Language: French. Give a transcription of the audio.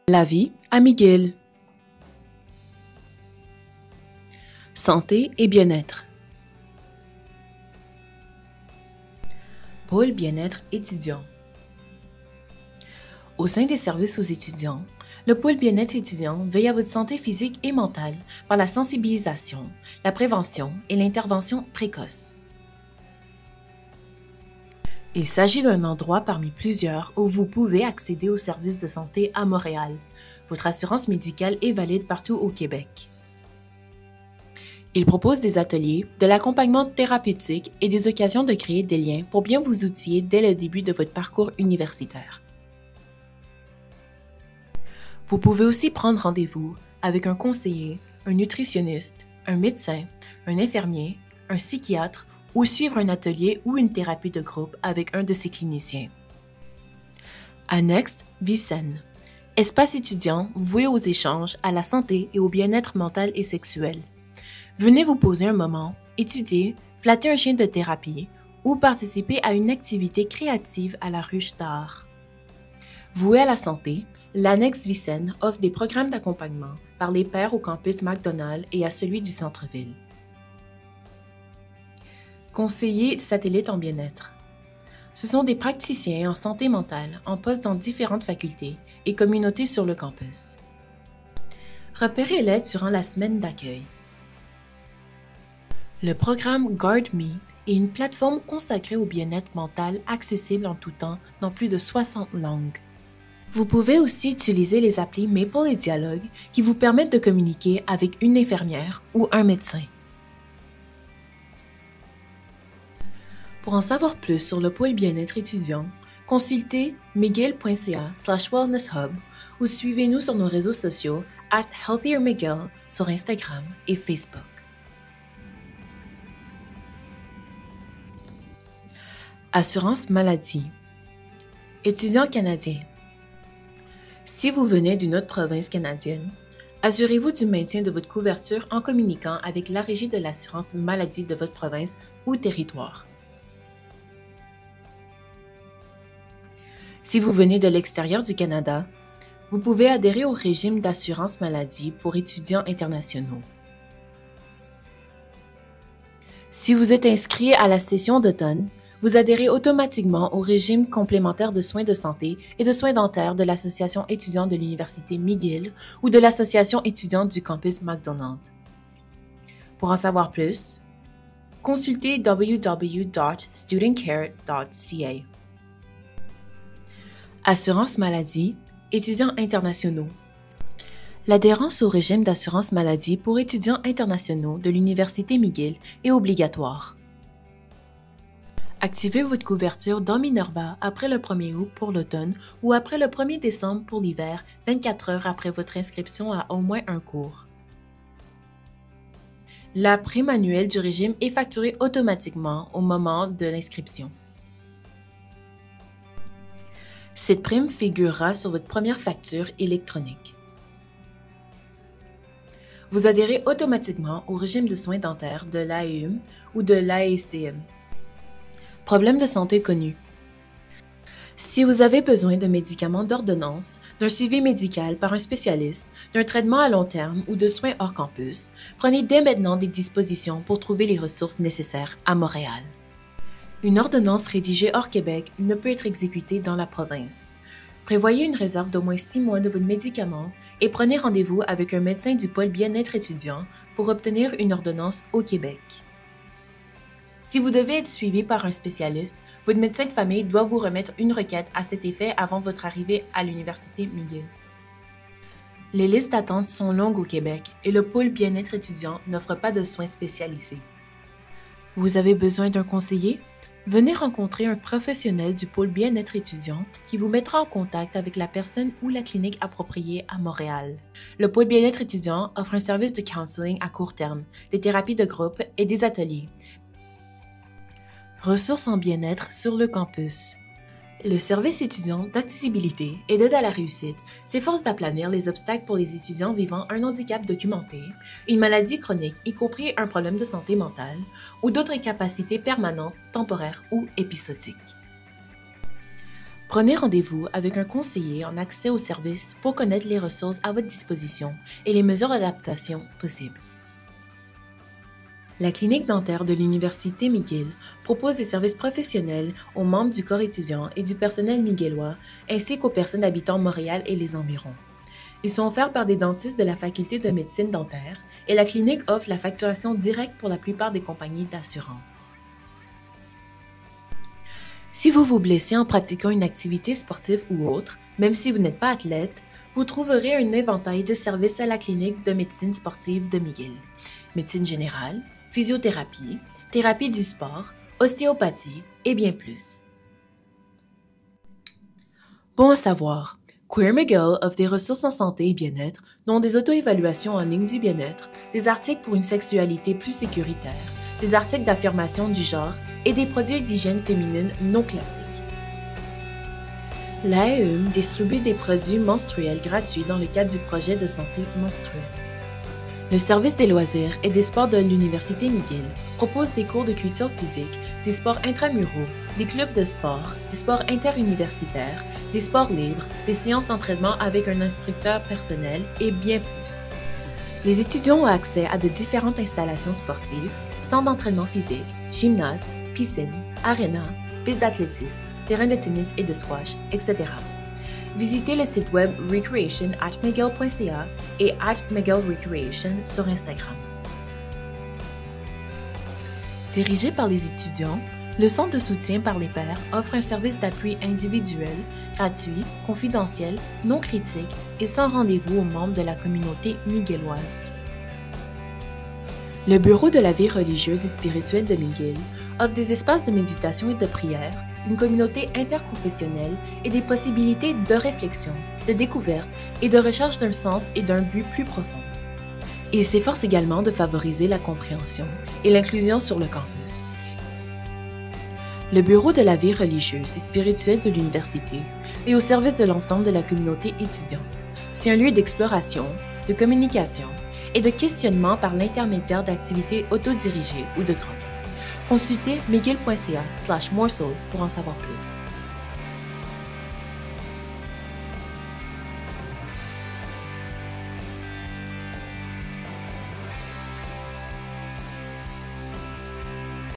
La vie à McGill. Santé et bien-être. Pôle bien-être étudiant. Au sein des services aux étudiants, le pôle bien-être étudiant veille à votre santé physique et mentale par la sensibilisation, la prévention et l'intervention précoce. Il s'agit d'un endroit parmi plusieurs où vous pouvez accéder aux services de santé à Montréal. Votre assurance médicale est valide partout au Québec. Il propose des ateliers, de l'accompagnement thérapeutique et des occasions de créer des liens pour bien vous outiller dès le début de votre parcours universitaire. Vous pouvez aussi prendre rendez-vous avec un conseiller, un nutritionniste, un médecin, un infirmier, un psychiatre ou suivre un atelier ou une thérapie de groupe avec un de ses cliniciens. Annexe Vicenne. Espace étudiant voué aux échanges, à la santé et au bien-être mental et sexuel. Venez vous poser un moment, étudier, flatter un chien de thérapie ou participer à une activité créative à la ruche d'art. Voué à la santé, l'Annexe Vicenne offre des programmes d'accompagnement par les pairs au campus McDonald et à celui du centre-ville. Conseillers satellites en bien-être. Ce sont des praticiens en santé mentale en poste dans différentes facultés et communautés sur le campus. Repérez-les durant la semaine d'accueil. Le programme Guard Me est une plateforme consacrée au bien-être mental accessible en tout temps dans plus de 60 langues. Vous pouvez aussi utiliser les applis Maple et Dialogue qui vous permettent de communiquer avec une infirmière ou un médecin. Pour en savoir plus sur le pôle bien-être étudiant, consultez mcgill.ca/wellnesshub ou suivez-nous sur nos réseaux sociaux @healthiermcgill sur Instagram et Facebook. Assurance maladie. Étudiants canadiens. Si vous venez d'une autre province canadienne, assurez-vous du maintien de votre couverture en communiquant avec la Régie de l'assurance maladie de votre province ou territoire. Si vous venez de l'extérieur du Canada, vous pouvez adhérer au régime d'assurance maladie pour étudiants internationaux. Si vous êtes inscrit à la session d'automne, vous adhérez automatiquement au régime complémentaire de soins de santé et de soins dentaires de l'Association étudiante de l'Université McGill ou de l'Association étudiante du campus McDonald. Pour en savoir plus, consultez www.studentcare.ca. Assurance maladie, étudiants internationaux. L'adhérence au régime d'assurance maladie pour étudiants internationaux de l'Université McGill est obligatoire. Activez votre couverture dans Minerva après le 1er août pour l'automne ou après le 1er décembre pour l'hiver, 24 heures après votre inscription à au moins un cours. La prime annuelle du régime est facturée automatiquement au moment de l'inscription. Cette prime figurera sur votre première facture électronique. Vous adhérez automatiquement au régime de soins dentaires de l'AEUM ou de l'AECM. Problèmes de santé connus. Si vous avez besoin de médicaments d'ordonnance, d'un suivi médical par un spécialiste, d'un traitement à long terme ou de soins hors campus, prenez dès maintenant des dispositions pour trouver les ressources nécessaires à Montréal. Une ordonnance rédigée hors Québec ne peut être exécutée dans la province. Prévoyez une réserve d'au moins 6 mois de votre médicament et prenez rendez-vous avec un médecin du pôle bien-être étudiant pour obtenir une ordonnance au Québec. Si vous devez être suivi par un spécialiste, votre médecin de famille doit vous remettre une requête à cet effet avant votre arrivée à l'Université McGill. Les listes d'attente sont longues au Québec et le pôle bien-être étudiant n'offre pas de soins spécialisés. Vous avez besoin d'un conseiller? Venez rencontrer un professionnel du pôle bien-être étudiant qui vous mettra en contact avec la personne ou la clinique appropriée à Montréal. Le pôle bien-être étudiant offre un service de counseling à court terme, des thérapies de groupe et des ateliers. Ressources en bien-être sur le campus. Le service étudiant d'accessibilité et d'aide à la réussite s'efforce d'aplanir les obstacles pour les étudiants vivant un handicap documenté, une maladie chronique, y compris un problème de santé mentale, ou d'autres incapacités permanentes, temporaires ou épisodiques. Prenez rendez-vous avec un conseiller en accès aux services pour connaître les ressources à votre disposition et les mesures d'adaptation possibles. La clinique dentaire de l'Université McGill propose des services professionnels aux membres du corps étudiant et du personnel miguellois, ainsi qu'aux personnes habitant Montréal et les environs. Ils sont offerts par des dentistes de la faculté de médecine dentaire et la clinique offre la facturation directe pour la plupart des compagnies d'assurance. Si vous vous blessez en pratiquant une activité sportive ou autre, même si vous n'êtes pas athlète, vous trouverez un éventail de services à la clinique de médecine sportive de McGill. Médecine générale, physiothérapie, thérapie du sport, ostéopathie et bien plus. Bon à savoir, Queer McGill offre des ressources en santé et bien-être, dont des auto-évaluations en ligne du bien-être, des articles pour une sexualité plus sécuritaire, des articles d'affirmation du genre et des produits d'hygiène féminine non classiques. L'AEUM distribue des produits menstruels gratuits dans le cadre du projet de santé menstruelle. Le service des loisirs et des sports de l'Université McGill propose des cours de culture physique, des sports intramuraux, des clubs de sport, des sports interuniversitaires, des sports libres, des séances d'entraînement avec un instructeur personnel et bien plus. Les étudiants ont accès à de différentes installations sportives, centres d'entraînement physique, gymnase, piscine, aréna, piste d'athlétisme, terrain de tennis et de squash, etc. Visitez le site web recreation@mcgill.ca et @mcgillrecreation sur Instagram. Dirigé par les étudiants, le Centre de soutien par les pairs offre un service d'appui individuel, gratuit, confidentiel, non critique et sans rendez-vous aux membres de la communauté miguelloise. Le Bureau de la vie religieuse et spirituelle de McGill offre des espaces de méditation et de prière, une communauté interconfessionnelle et des possibilités de réflexion, de découverte et de recherche d'un sens et d'un but plus profond. Il s'efforce également de favoriser la compréhension et l'inclusion sur le campus. Le Bureau de la vie religieuse et spirituelle de l'université est au service de l'ensemble de la communauté étudiante. C'est un lieu d'exploration, de communication et de questionnement par l'intermédiaire d'activités autodirigées ou de groupes. Consultez mcgill.ca/morsel pour en savoir plus.